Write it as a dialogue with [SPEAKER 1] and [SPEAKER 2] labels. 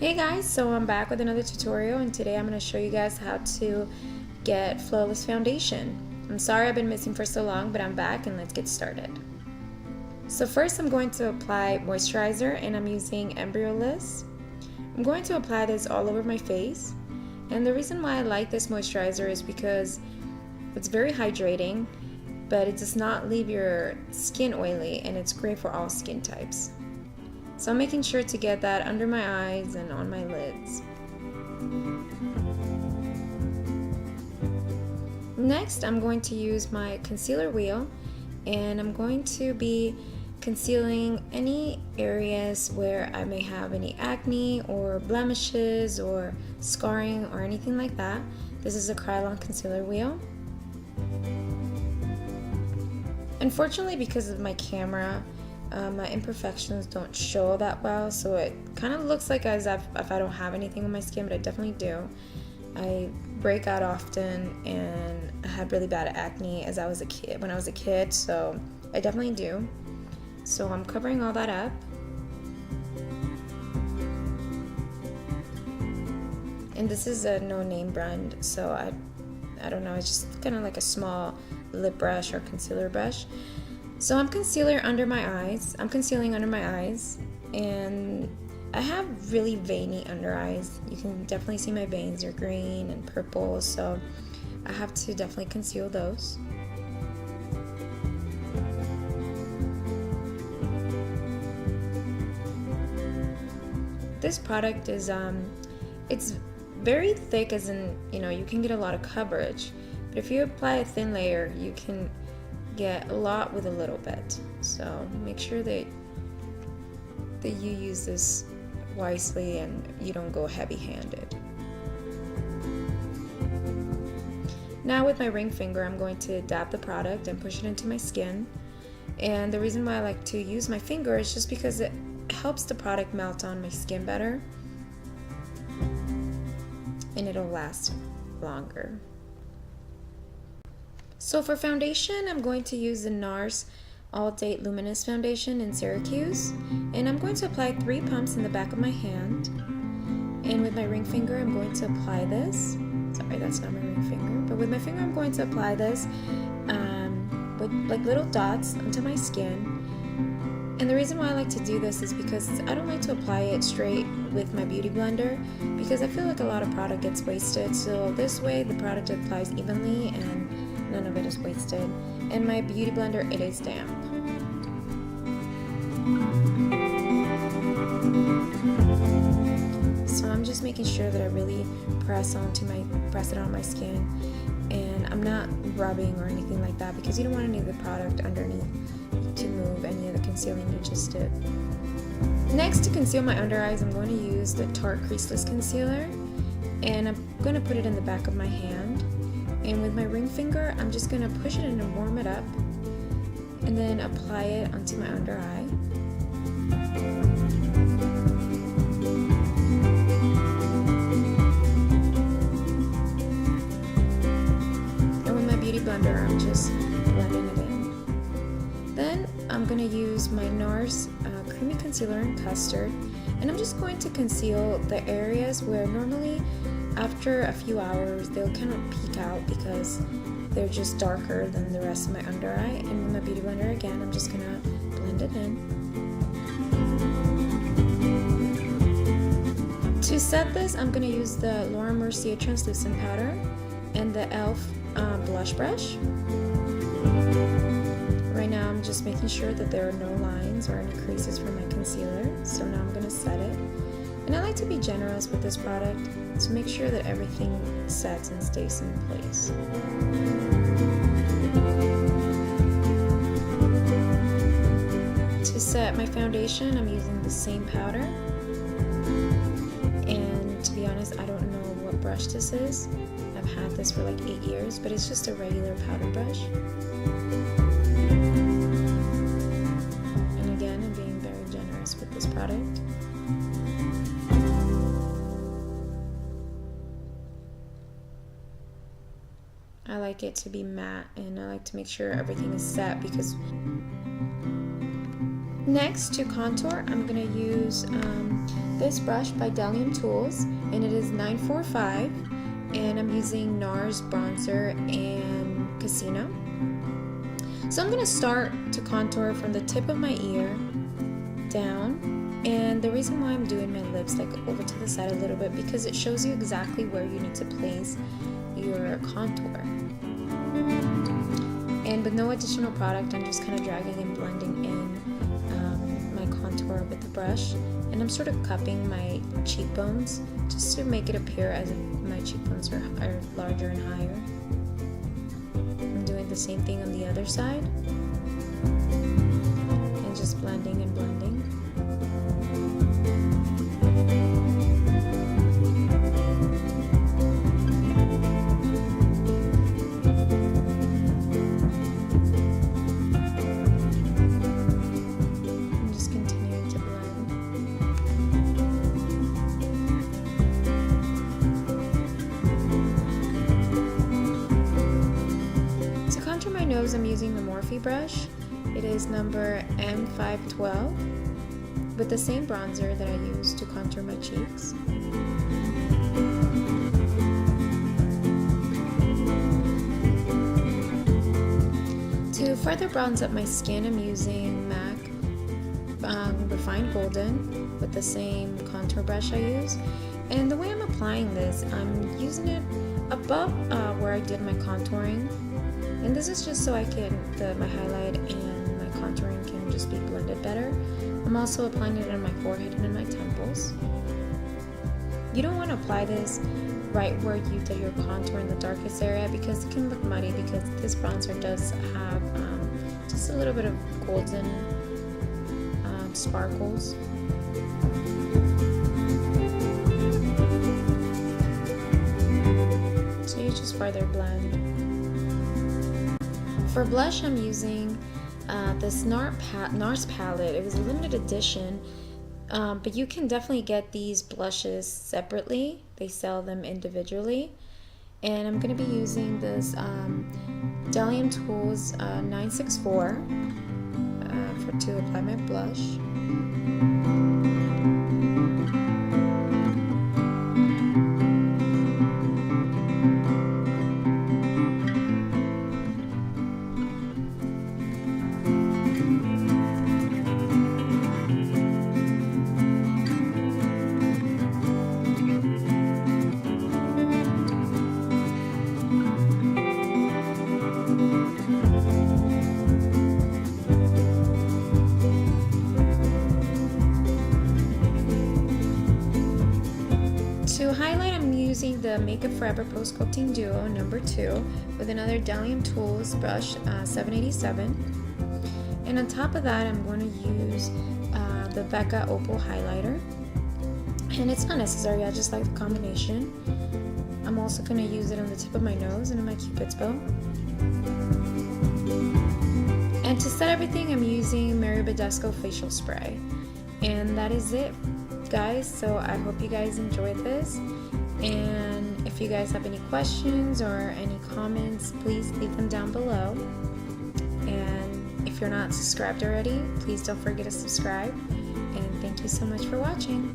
[SPEAKER 1] Hey guys, so I'm back with another tutorial, and today I'm going to show you guys how to get flawless foundation. I'm sorry I've been missing for so long, but I'm back and let's get started. So first I'm going to apply moisturizer, and I'm using Embryoless. I'm going to apply this all over my face, and the reason why I like this moisturizer is because it's very hydrating, but it does not leave your skin oily, and it's great for all skin types. So I'm making sure to get that under my eyes and on my lids. Next, I'm going to use my concealer wheel, and I'm going to be concealing any areas where I may have any acne or blemishes or scarring or anything like that. This is a Krylon concealer wheel. Unfortunately, because of my camera, my imperfections don't show that well, so it kind of looks like as if I don't have anything on my skin, but I definitely do. I break out often, and I had really bad acne when I was a kid, so I definitely do. So I'm covering all that up. And this is a no-name brand, so I don't know, it's just kind of like a small lip brush or concealer brush. So I'm concealing under my eyes, and I have really veiny under eyes. You can definitely see my veins are green and purple, so I have to definitely conceal those. This product is, it's very thick, as in, you can get a lot of coverage, but if you apply a thin layer, you can get a lot with a little bit. So make sure that you use this wisely and you don't go heavy-handed. Now with my ring finger, I'm going to dab the product and push it into my skin. And the reason why I like to use my finger is just because it helps the product melt on my skin better, and it'll last longer. So for foundation, I'm going to use the NARS All Day Luminous Foundation in Syracuse, and I'm going to apply 3 pumps in the back of my hand. And with my ring finger, I'm going to apply this. Sorry, that's not my ring finger, but with my finger, I'm going to apply this with like little dots onto my skin. And the reason why I like to do this is because I don't like to apply it straight with my beauty blender, because I feel like a lot of product gets wasted. So this way, the product applies evenly and none of it is wasted. And my beauty blender, it is damp. So I'm just making sure that I really press it on my skin, and I'm not rubbing or anything like that, because you don't want any of the product underneath to move any of the concealing you just did. Next, to conceal my under eyes, I'm going to use the Tarte Creaseless Concealer, and I'm going to put it in the back of my hand. And with my ring finger, I'm just going to push it in and warm it up, and then apply it onto my under eye. And with my beauty blender, I'm just blending it in. Then I'm going to use my NARS Creamy Concealer in Custard, and I'm just going to conceal the areas where normally after a few hours they'll kind of peek out because they're just darker than the rest of my under eye. And with my beauty blender again, I'm just gonna blend it in. To set this, I'm gonna use the Laura Mercier translucent powder and the e.l.f. Blush brush. Right now I'm just making sure that there are no lines or any creases from my concealer. So now I'm gonna set it. And I like to be generous with this product to make sure that everything sets and stays in place. To set my foundation, I'm using the same powder. And to be honest, I don't know what brush this is. I've had this for like 8 years, but it's just a regular powder brush. And again, I'm being very generous with this product. I like it to be matte, and I like to make sure everything is set, because Next, to contour, I'm going to use this brush by Delium Tools, and it is 945, and I'm using NARS bronzer and Casino. So I'm going to start to contour from the tip of my ear down, and the reason why I'm doing my lips like over to the side a little bit, because it shows you exactly where you need to place your contour. And with no additional product, I'm just kind of dragging and blending in my contour with the brush, and I'm sort of cupping my cheekbones just to make it appear as if my cheekbones are larger and higher. I'm doing the same thing on the other side, and just blending and blending. I'm using the Morphe brush. It is number M512 with the same bronzer that I use to contour my cheeks. To further bronze up my skin, I'm using MAC Refined Golden with the same contour brush I use. And the way I'm applying this, I'm using it above where I did my contouring. And this is just so I can, my highlight and my contouring can just be blended better. I'm also applying it on my forehead and in my temples. You don't want to apply this right where you did your contour in the darkest area, because it can look muddy, because this bronzer does have just a little bit of golden sparkles. So you just further blend. For blush, I'm using this NARS palette. It was a limited edition, but you can definitely get these blushes separately. They sell them individually. And I'm going to be using this Delium Tools 964 to apply my blush. To highlight, I'm using the Makeup Forever Pro Sculpting Duo number 2 with another Delium Tools brush 787. And on top of that, I'm going to use the Becca Opal highlighter. And it's not necessary, I just like the combination. I'm also going to use it on the tip of my nose and in my Cupid's bow. And to set everything, I'm using Mary Badescu facial spray. And that is it, guys. So I hope you guys enjoyed this, and if you guys have any questions or any comments, please leave them down below. And if you're not subscribed already, please don't forget to subscribe, and thank you so much for watching.